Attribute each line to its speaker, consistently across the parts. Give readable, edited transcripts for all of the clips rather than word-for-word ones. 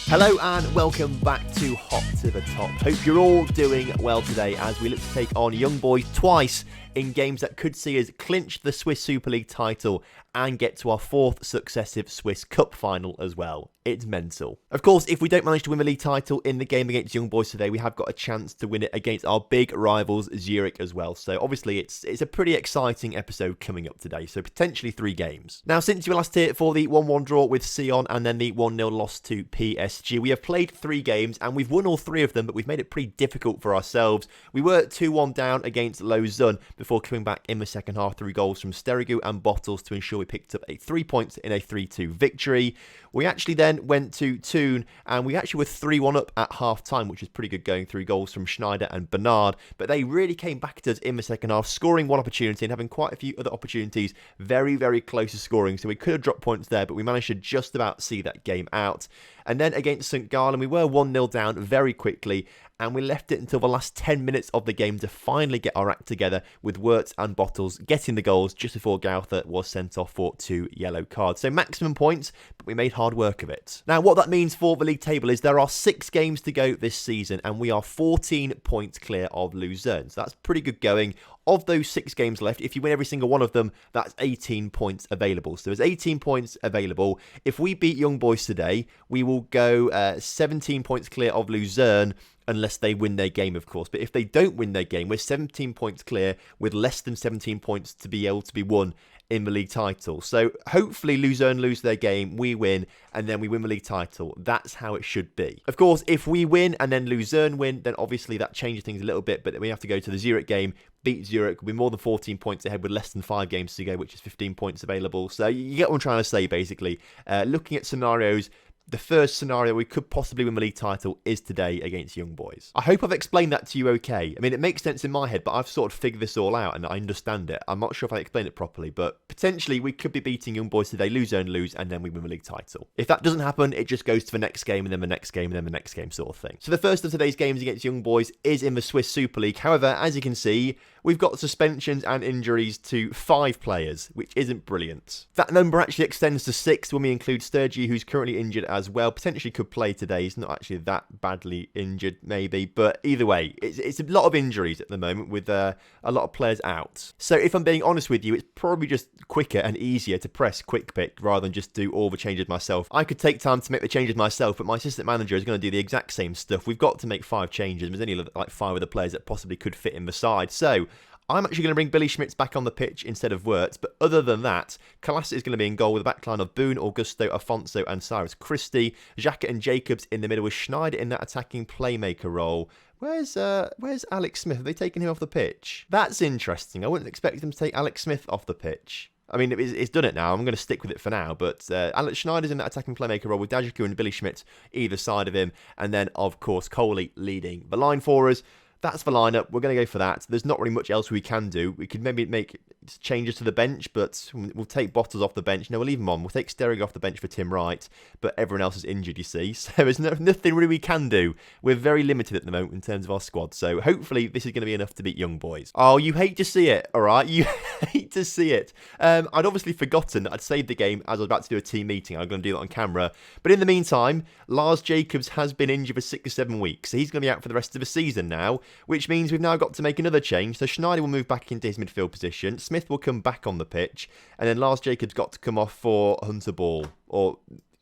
Speaker 1: Hello and welcome back to Hot to the Top. Hope you're all doing well today as we look to take on Young Boys twice in games that could see us clinch the Swiss Super League title and get to our fourth successive Swiss Cup final as well. It's mental. Of course, if we don't manage to win the league title in the game against Young Boys today, we have got a chance to win it against our big rivals Zurich as well. So obviously it's a pretty exciting episode coming up today. So potentially 3 games. Now, since you were last here for the 1-1 draw with Sion and then the 1-0 loss to PSG, we have played 3 games and we've won all 3 of them, but we've made it pretty difficult for ourselves. We were 2-1 down against Lausanne before coming back in the second half through goals from Sterigu and Bottles to ensure we picked up 3 points in a 3-2 victory. We actually then went to Thun and we actually were 3-1 up at half time, which was pretty good going through goals from Schneider and Bernard, but they really came back at us in the second half, scoring 1 opportunity and having quite a few other opportunities very, very close to scoring, so we could have dropped points there, but we managed to just about see that game out. And then against St. Gallen, we were 1-0 down very quickly, and we left it until the last 10 minutes of the game to finally get our act together with Wirtz and Bottles getting the goals just before Gauther was sent off for 2 yellow cards. So maximum points, but we made hard work of it. Now, what that means for the league table is there are 6 games to go this season, and we are 14 points clear of Luzerne. So that's pretty good going. Of those 6 games left, if you win every single one of them, that's 18 points available. So there's 18 points available. If we beat Young Boys today, we will go 17 points clear of Luzerne, unless they win their game, of course. But if they don't win their game, we're 17 points clear with less than 17 points to be able to be won in the league title. So hopefully Luzerne lose their game, we win, and then we win the league title. That's how it should be. Of course, if we win and then Luzerne win, then obviously that changes things a little bit, but then we have to go to the Zurich game, beat Zurich, we'll be more than 14 points ahead with less than 5 games to go, which is 15 points available. So you get what I'm trying to say, basically. Looking at scenarios, the first scenario we could possibly win the league title is today against Young Boys. I hope I've explained that to you okay. I mean, it makes sense in my head, but I've sort of figured this all out and I understand it. I'm not sure if I explained it properly, but potentially we could be beating Young Boys today, Luzerne lose, and then we win the league title. If that doesn't happen, it just goes to the next game and then the next game and then the next game sort of thing. So the first of today's games against Young Boys is in the Swiss Super League. However, as you can see, we've got suspensions and injuries to 5 players, which isn't brilliant. That number actually extends to 6 when we include Sturgi, who's currently injured as well. Potentially could play today. He's not actually that badly injured, maybe. But either way, it's a lot of injuries at the moment with a lot of players out. So if I'm being honest with you, it's probably just quicker and easier to press quick pick rather than just do all the changes myself. I could take time to make the changes myself, but my assistant manager is going to do the exact same stuff. We've got to make 5 changes. There's only like 5 other players that possibly could fit in the side. So I'm actually going to bring Billy Schmitz back on the pitch instead of Wirtz, but other than that, Kalas is going to be in goal with a backline of Boone, Augusto, Afonso and Cyrus Christie. Xhaka and Jacobs in the middle with Schneider in that attacking playmaker role. Where's Alex Smith? Have they taken him off the pitch? That's interesting. I wouldn't expect them to take Alex Smith off the pitch. I mean, it's done it now. I'm going to stick with it for now. But Alex Schneider's in that attacking playmaker role with Dajiku and Billy Schmitz either side of him. And then, of course, Coley leading the line for us. That's the lineup. We're going to go for that. There's not really much else we can do. We could maybe make changes to the bench, but we'll take Bottles off the bench. No, we'll leave him on. We'll take Sterigo off the bench for Tim Wright, but everyone else is injured, you see. So there's nothing really we can do. We're very limited at the moment in terms of our squad. So hopefully this is going to be enough to beat Young Boys. Oh, you hate to see it, all right? You hate to see it. I'd obviously forgotten that I'd saved the game as I was about to do a team meeting. I'm going to do that on camera. But in the meantime, Lars Jacobs has been injured for 6 or 7 weeks. So he's going to be out for the rest of the season now, which means we've now got to make another change. So Schneider will move back into his midfield position. Smith will come back on the pitch. And then Lars Jacobs got to come off for Hunter Ball. Or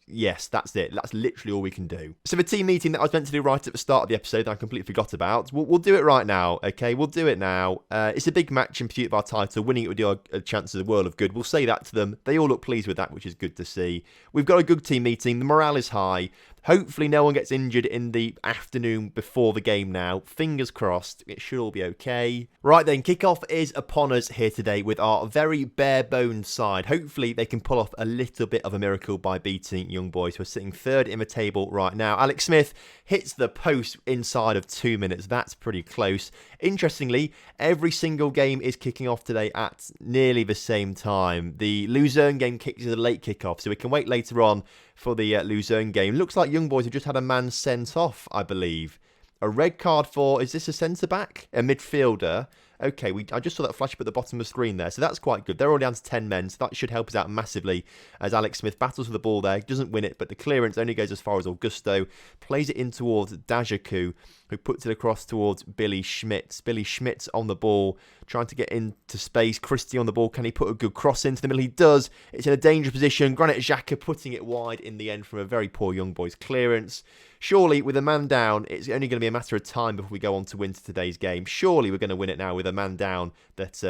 Speaker 1: yes, that's it. That's literally all we can do. So the team meeting that I was meant to do right at the start of the episode that I completely forgot about, we'll do it right now, okay? We'll do it now. It's a big match in pursuit of our title. Winning it would do our chances a world of good. We'll say that to them. They all look pleased with that, which is good to see. We've got a good team meeting. The morale is high. Hopefully no one gets injured in the afternoon before the game now. Fingers crossed. It should all be okay. Right then, kickoff is upon us here today with our very bare-bones side. Hopefully they can pull off a little bit of a miracle by beating Young Boys, who are sitting 3rd in the table right now. Alex Smith hits the post inside of 2 minutes. That's pretty close. Interestingly, every single game is kicking off today at nearly the same time. The Luzerne game kicks as a late kickoff, so we can wait later on for the Luzerne game. Looks like Young Boys have just had a man sent off, I believe. A red card for, is this a centre-back? A midfielder. Okay, I just saw that flash up at the bottom of the screen there, so that's quite good. They're already down to 10 men, so that should help us out massively as Alex Smith battles for the ball there. Doesn't win it, but the clearance only goes as far as Augusto. Plays it in towards Dajaku, who puts it across towards Billy Schmitz. Billy Schmitz on the ball, trying to get into space. Christie on the ball. Can he put a good cross into the middle? He does. It's in a dangerous position. Granit Xhaka putting it wide in the end from a very poor Young Boys clearance. Surely, with a man down, it's only going to be a matter of time before we go on to win today's game. Surely we're going to win it now with a man down that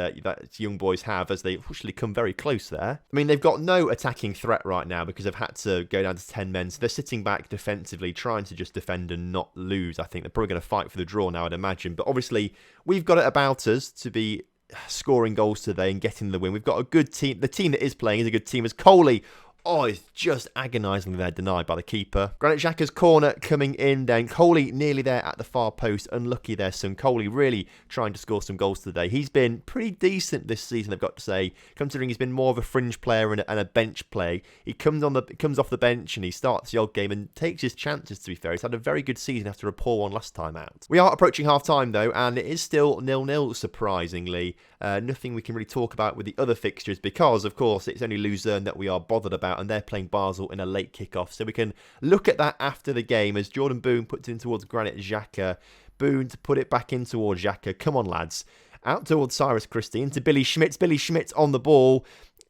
Speaker 1: Young Boys have, as they actually come very close there. I mean, they've got no attacking threat right now because they've had to go down to 10 men. So they're sitting back defensively, trying to just defend and not lose. I think they're probably going to fight for the draw now, I'd imagine. But obviously, we've got it about us to be scoring goals today and getting the win. We've got a good team. The team that is playing is a good team. As Coley, it's just agonisingly there, denied by the keeper. Granit Xhaka's corner coming in then. Coley nearly there at the far post. Unlucky there, son. Coley really trying to score some goals today. He's been pretty decent this season, I've got to say, considering he's been more of a fringe player and a bench play. He comes off the bench and he starts the odd game and takes his chances, to be fair. He's had a very good season after a poor one last time out. We are approaching half-time, though, and it is still 0-0, surprisingly. Nothing we can really talk about with the other fixtures because, of course, it's only Luzern that we are bothered about, and they're playing Basel in a late kickoff. So we can look at that after the game as Jordan Boone puts it in towards Granit Xhaka. Boone to put it back in towards Xhaka. Come on, lads. Out towards Cyrus Christie into Billy Schmitz. Billy Schmitz on the ball.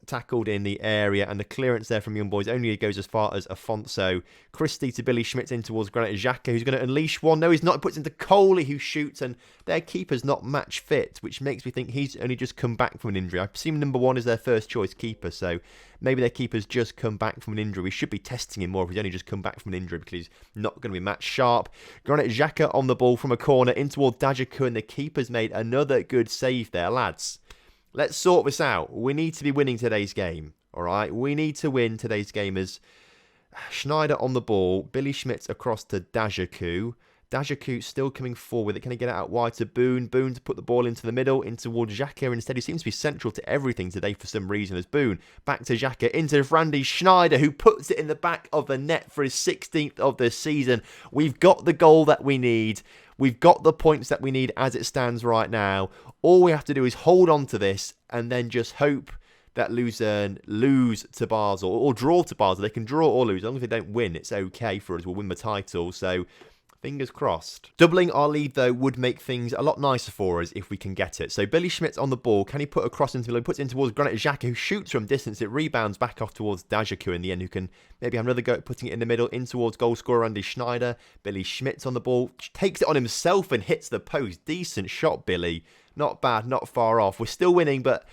Speaker 1: Tackled in the area, and the clearance there from Young Boys only goes as far as Afonso. Christie to Billy Schmitz in towards Granit Xhaka, who's going to unleash one. No, he's not. He puts into Coley, who shoots, and their keeper's not match fit, which makes me think he's only just come back from an injury. I presume number one is their first choice keeper, so maybe their keeper's just come back from an injury. We should be testing him more if he's only just come back from an injury because he's not going to be match sharp. Granit Xhaka on the ball from a corner in towards Dajaku, and the keeper's made another good save there, lads. Let's sort this out. We need to be winning today's game, all right? We need to win today's game as Schneider on the ball, Billy Schmitz across to Dajaku. Dajaku still coming forward. Can he get it out wide to Boone? Boone to put the ball into the middle, in towards Xhaka. Instead, he seems to be central to everything today for some reason. As Boone back to Xhaka, into Randy Schneider, who puts it in the back of the net for his 16th of the season. We've got the goal that we need. We've got the points that we need as it stands right now. All we have to do is hold on to this and then just hope that Luzern lose to Basel or draw to Basel. They can draw or lose. As long as they don't win, it's okay for us. We'll win the title. So fingers crossed. Doubling our lead, though, would make things a lot nicer for us if we can get it. So Billy Schmitz on the ball. Can he put a cross into the middle? He puts it in towards Granit Xhaka, who shoots from distance. It rebounds back off towards Dajaku in the end, who can maybe have another go at putting it in the middle, in towards goal scorer Randy Schneider. Billy Schmitz on the ball. Takes it on himself and hits the post. Decent shot, Billy. Not bad, not far off. We're still winning, but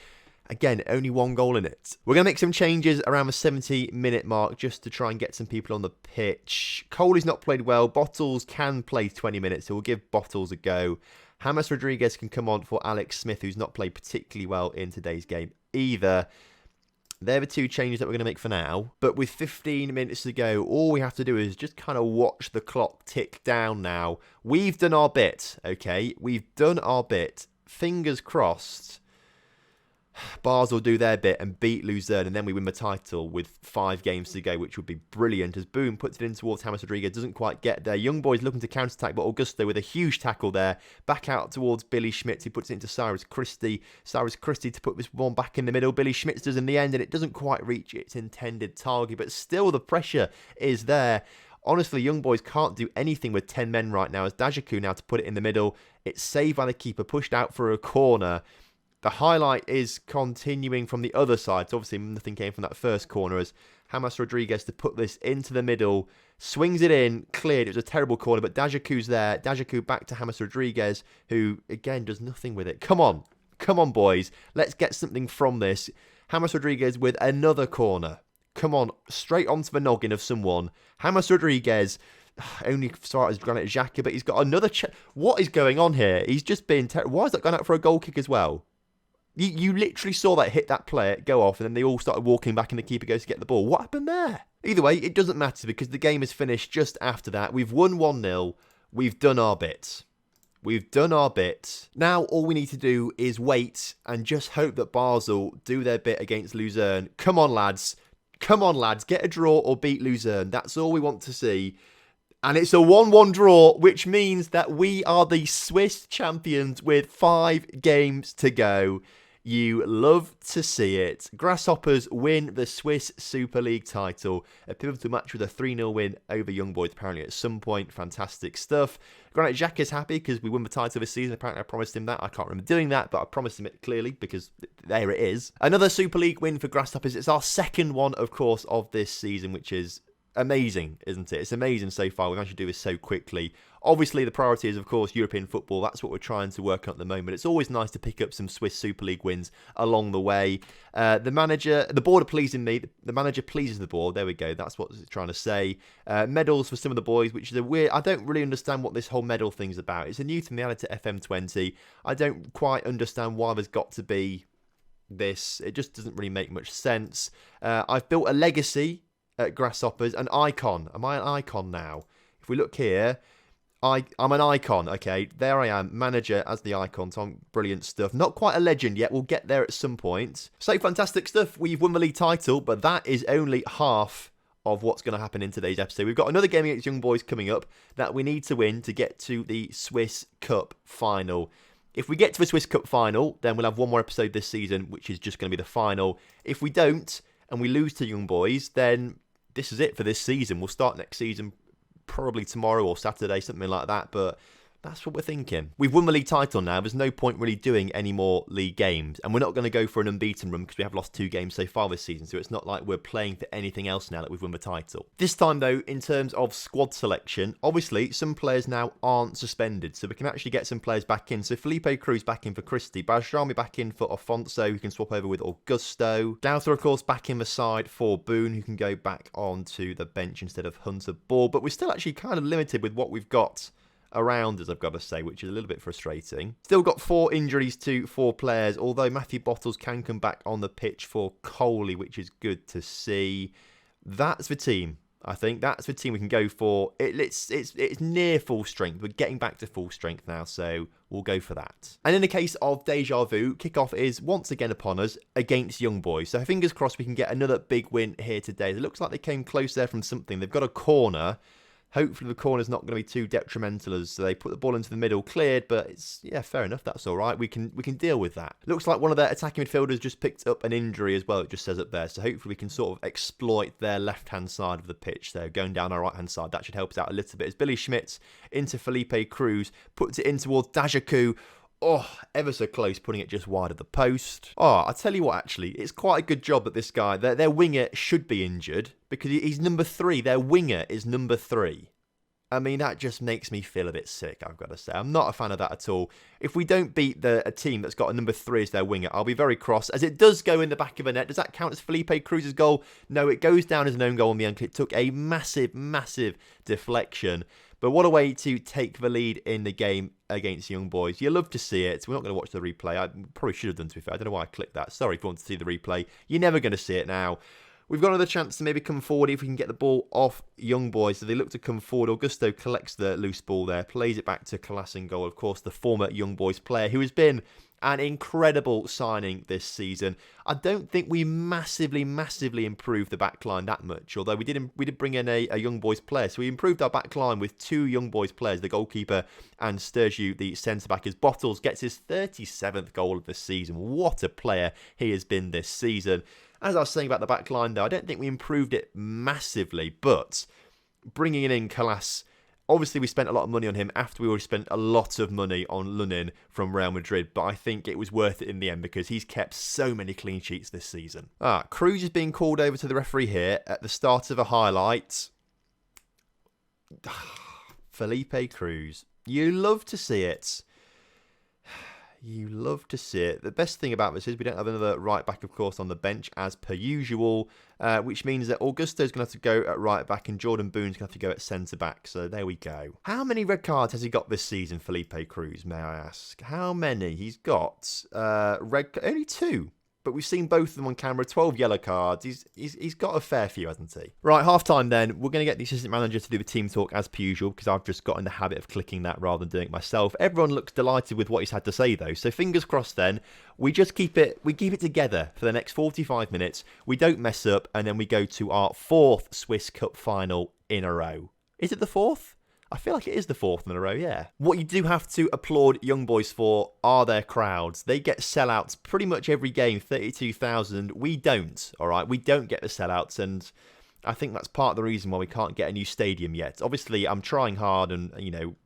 Speaker 1: again, only one goal in it. We're going to make some changes around the 70-minute mark just to try and get some people on the pitch. Coley's not played well. Bottles can play 20 minutes, so we'll give Bottles a go. James Rodriguez can come on for Alex Smith, who's not played particularly well in today's game either. They're the two changes that we're going to make for now. But with 15 minutes to go, all we have to do is just kind of watch the clock tick down now. We've done our bit, okay? We've done our bit. Fingers crossed Basel do their bit and beat Luzern, and then we win the title with 5 games to go, which would be brilliant. As Boone puts it in towards James Rodriguez, doesn't quite get there. Young Boys looking to counter-attack, but Augusto with a huge tackle there. Back out towards Billy Schmitz, who puts it into Cyrus Christie. Cyrus Christie to put this one back in the middle. Billy Schmitz does in the end, and it doesn't quite reach its intended target, but still the pressure is there. Honestly, Young Boys can't do anything with 10 men right now, as Dajaku now to put it in the middle. It's saved by the keeper, pushed out for a corner. The highlight is continuing from the other side. So obviously nothing came from that first corner as James Rodriguez to put this into the middle. Swings it in, cleared. It was a terrible corner, but Dajaku's there. Dajaku back to James Rodriguez, who again does nothing with it. Come on. Come on, boys. Let's get something from this. James Rodriguez with another corner. Come on. Straight onto the noggin of someone. James Rodriguez only started as Granit Xhaka, but he's got another... What is going on here? He's just been... Why is that going out for a goal kick as well? You literally saw that hit that player, go off, and then they all started walking back and the keeper goes to get the ball. What happened there? Either way, it doesn't matter because the game is finished just after that. We've won 1-0. We've done our bit. We've done our bit. Now all we need to do is wait and just hope that Basel do their bit against Luzern. Come on, lads. Come on, lads. Get a draw or beat Luzern. That's all we want to see. And it's a 1-1 draw, which means that we are the Swiss champions with 5 games to go. You love to see it. Grasshoppers win the Swiss Super League title. A pivotal match with a 3-0 win over Young Boys apparently at some point. Fantastic stuff. Granite Jack is happy because we won the title this season. Apparently I promised him that. I can't remember doing that, but I promised him it clearly because there it is. Another Super League win for Grasshoppers. It's our second one, of course, of this season, which is amazing, isn't it? It's amazing so far. We've managed to do this so quickly. Obviously, the priority is, of course, European football. That's what we're trying to work on at the moment. It's always nice to pick up some Swiss Super League wins along the way. The board are pleasing me. The manager pleases the board. There we go. That's what it's trying to say. Medals for some of the boys, which is a weird... I don't really understand what this whole medal thing's about. It's a new to me. Added to FM20. I don't quite understand why there's got to be this. It just doesn't really make much sense. I've built a legacy at Grasshoppers, an icon. Am I an icon now? If we look here... I'm an icon, okay? There I am, manager as the icon. Tom, brilliant stuff. Not quite a legend yet. We'll get there at some point. So fantastic stuff. We've won the league title, but that is only half of what's going to happen in today's episode. We've got another game against Young Boys coming up that we need to win to get to the Swiss Cup final. If we get to the Swiss Cup final, then we'll have one more episode this season, which is just going to be the final. If we don't, and we lose to Young Boys, then this is it for this season. We'll start next season probably tomorrow or Saturday, something like that, but that's what we're thinking. We've won the league title now. There's no point really doing any more league games, and we're not going to go for an unbeaten run because we have lost 2 games so far this season, so it's not like we're playing for anything else now that we've won the title. This time, though, in terms of squad selection, obviously, some players now aren't suspended, so we can actually get some players back in. So Felipe Cruz back in for Christie, Bajrami back in for Afonso, who can swap over with Augusto. Dowther, of course, back in the side for Boone, who can go back onto the bench instead of Hunter Ball, but we're still actually kind of limited with what we've got around us, I've got to say, which is a little bit frustrating. Still got 4 injuries to 4 players, although Matthew Bottles can come back on the pitch for Coley, which is good to see. That's the team. I think that's the team we can go for. It's near full strength. We're getting back to full strength now, so we'll go for that. And in the case of Deja Vu, kickoff is once again upon us against Young Boys. So fingers crossed we can get another big win here today. It looks like they came close there from something. They've got a corner. Hopefully the corner's not going to be too detrimental as they put the ball into the middle, cleared, but it's, yeah, fair enough, that's all right. We can deal with that. Looks like one of their attacking midfielders just picked up an injury as well, it just says up there, so hopefully we can sort of exploit their left-hand side of the pitch there, going down our right-hand side. That should help us out a little bit. As Billy Schmitz into Felipe Cruz, puts it in towards Dajaku. Oh, ever so close, putting it just wide of the post. Oh, I tell you what, actually, it's quite a good job that this guy, their winger should be injured, because he's number 3. Their winger is number 3. I mean, that just makes me feel a bit sick, I've got to say. I'm not a fan of that at all. If we don't beat a team that's got a number 3 as their winger, I'll be very cross, as it does go in the back of the net. Does that count as Felipe Cruz's goal? No, it goes down as an own goal on the ankle. It took a massive, massive deflection. But what a way to take the lead in the game against Young Boys. You love to see it. We're not going to watch the replay. I probably should have done, to be fair. I don't know why I clicked that. Sorry if you want to see the replay. You're never going to see it now. We've got another chance to maybe come forward if we can get the ball off Young Boys. So they look to come forward. Augusto collects the loose ball there, plays it back to Kalas in goal. Of course, the former Young Boys player who has been an incredible signing this season. I don't think we massively improved the back line that much, although we did bring in a Young Boys player. So we improved our back line with 2 Young Boys players, the goalkeeper and Sturgeon, the centre-back, as Bottles gets his 37th goal of the season. What a player he has been this season. As I was saying about the back line, though, I don't think we improved it massively, but bringing in Kalas, obviously we spent a lot of money on him after we already spent a lot of money on Lunin from Real Madrid, but I think it was worth it in the end because he's kept so many clean sheets this season. Cruz is being called over to the referee here at the start of a highlight. Felipe Cruz. You love to see it. You love to see it. The best thing about this is we don't have another right back, of course, on the bench as per usual, which means that Augusto's going to have to go at right back and Jordan Boone's going to have to go at centre back. So there we go. How many red cards has he got this season, Felipe Cruz, may I ask? How many? He's got only 2. But we've seen both of them on camera. 12 yellow cards. He's got a fair few, hasn't he? Right, half-time then. We're going to get the assistant manager to do the team talk as per usual because I've just got in the habit of clicking that rather than doing it myself. Everyone looks delighted with what he's had to say, though. So fingers crossed then. We just keep it together for the next 45 minutes. We don't mess up, and then we go to our 4th Swiss Cup final in a row. Is it the 4th? I feel like it is the 4th in a row, yeah. What you do have to applaud Young Boys for are their crowds. They get sellouts pretty much every game, 32,000. We don't, all right? We don't get the sellouts, and I think that's part of the reason why we can't get a new stadium yet. Obviously, I'm trying hard and,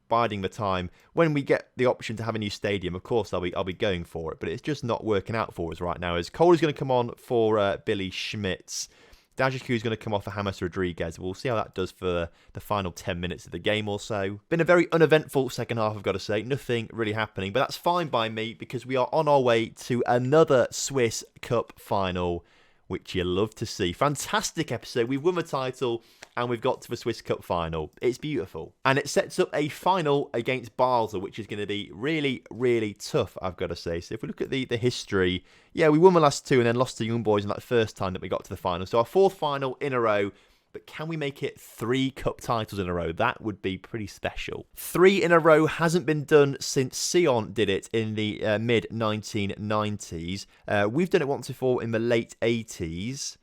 Speaker 1: biding the time. When we get the option to have a new stadium, of course, I'll be going for it, but it's just not working out for us right now, as Cole is going to come on for Billy Schmitz. Dajiku is going to come off for James Rodriguez. We'll see how that does for the final 10 minutes of the game or so. Been a very uneventful second half, I've got to say. Nothing really happening, but that's fine by me because we are on our way to another Swiss Cup final, which you love to see. Fantastic episode. We've won the title and we've got to the Swiss Cup final. It's beautiful. And it sets up a final against Basel, which is going to be really, really tough, I've got to say. So if we look at the history, yeah, we won the last 2 and then lost to Young Boys in that first time that we got to the final. So our 4th final in a row. But can we make it 3 cup titles in a row? That would be pretty special. 3 in a row hasn't been done since Sion did it in the mid-1990s. We've done it once before in the late 80s.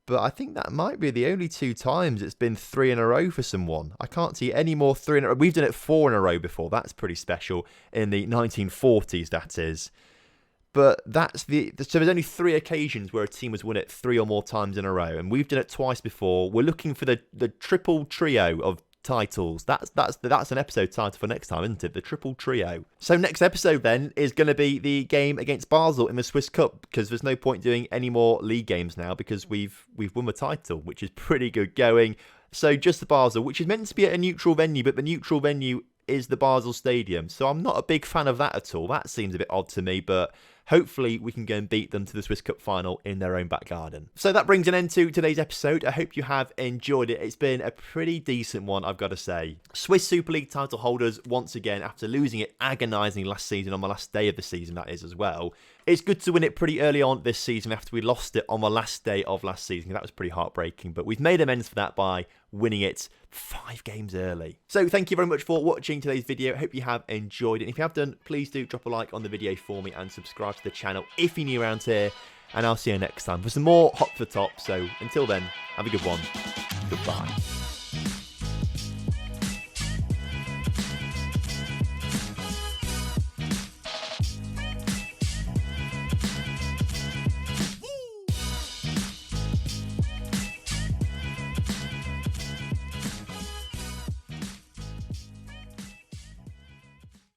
Speaker 1: But I think that might be the only 2 times it's been 3 in a row for someone. I can't see any more 3 in a row. We've done it 4 in a row before. That's pretty special. In the 1940s, that is. But so there's only 3 occasions where a team has won it 3 or more times in a row, and we've done it twice before. We're looking for the triple trio of titles. That's an episode title for next time, isn't it? The triple trio. So next episode then is going to be the game against Basel in the Swiss Cup, because there's no point doing any more league games now because we've won the title, which is pretty good going. So just the Basel, which is meant to be at a neutral venue, but the neutral venue is the Basel Stadium. So I'm not a big fan of that at all. That seems a bit odd to me, but hopefully we can go and beat them to the Swiss Cup final in their own back garden. So that brings an end to today's episode. I hope you have enjoyed it. It's been a pretty decent one, I've got to say. Swiss Super League title holders, once again, after losing it agonisingly last season, on the last day of the season, that is, as well. It's good to win it pretty early on this season after we lost it on the last day of last season. That was pretty heartbreaking, but we've made amends for that by winning it 5 games early. So thank you very much for watching today's video. I hope you have enjoyed it. And if you have done, please do drop a like on the video for me and subscribe to the channel if you're new around here. And I'll see you next time for some more Hop to the Top. So until then, have a good one. Goodbye.